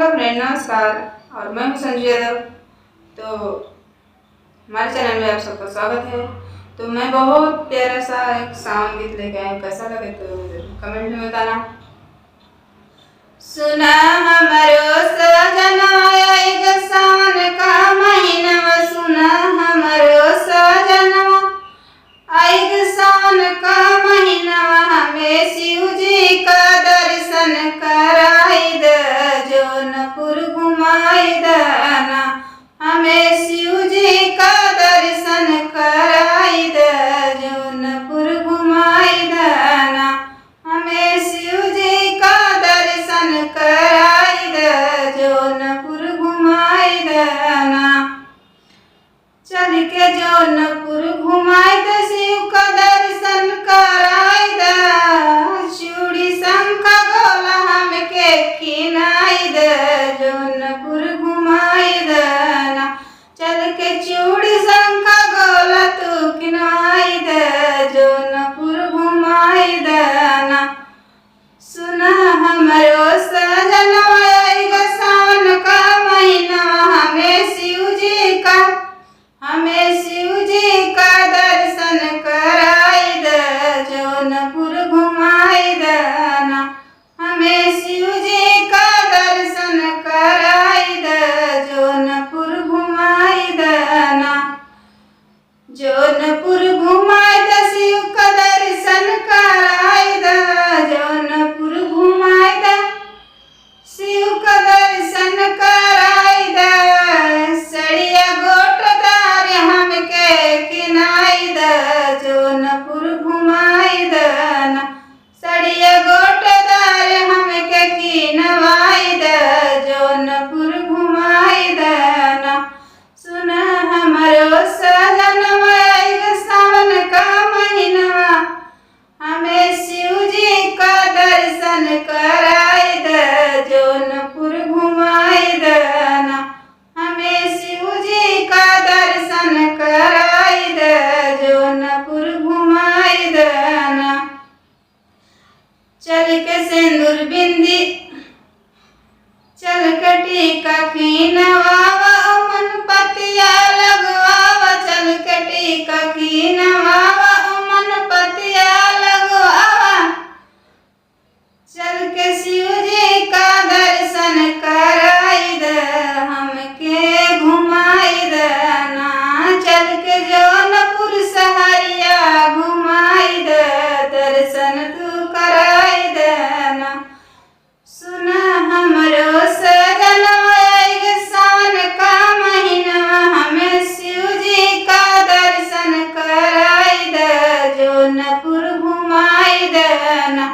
Hello friend, नमस्कार। और मैं हूँ संजू यादव। तो हमारे चैनल में आप सबका स्वागत है। तो मैं बहुत प्यारा सा एक साउंड गीत लेके आई हूँ, कैसा लगे तो कमेंट में बताना। सुना हमारो सजना आएग सावन का महीना, सुना हमारो सजना आएग सावन का महीना, हमें शिव जी का दर्शन कराई द जौनपुर घुमाई दना, हमें शिव जी का दर्शन कराई द जौनपुर घुमाई दना, हमें शिव जी का दर्शन कराई द जौनपुर घुमाई दना। चल के जौनपुर घुमाई द शिव का दर्शन कराई द, चूड़ी शंख गोला हमके किनाई द जौनपुर घुमाई दना। चल के चूड़ी शंख गोला तू किनाई द जौनपुर घुमाई दना। सुना हमरो सजना आएग सावन का महीना, हमें शिव जी का दर्शन कराई द जौनपुर घुमाई दना, हमें शिव जी का दर्शन कराई द जौनपुर घुमाई दना। जौनपुर घुमाई द शिव का दर्शन कराई द, जौनपुर घुमाई द शिव का दर्शन कराई द, सड़िया गोटदार हमके किनाई द जौनपुर घुमाई दना, सड़िया गोटदार हमके किनवाई द जौनपुर घुमाई दना। सुना हमरो सजनवा आएग सावन का महीना, हमें शिव जी का दर्शन कराई द जौनपुर घुमाई दना, हमें शिव जी का दर्शन कराई द जौनपुर घुमाई दना। चल के सिंदूर बिंदी चल के टीका खीनवावा, मन पतिया लगवावा, चल के टीका खीनवावा, मन पतिया लगवावा। चल के शिव जी का दर्शन कराई द हमके घुमाई दना, चल के जौनपुर सहरिया घुमाई द दर्शन तू कराई दना। सुना हमरो सजना आएग सावन का महीना, हमें शिव जी का दर्शन कराई द जौनपुर घुमाई दना,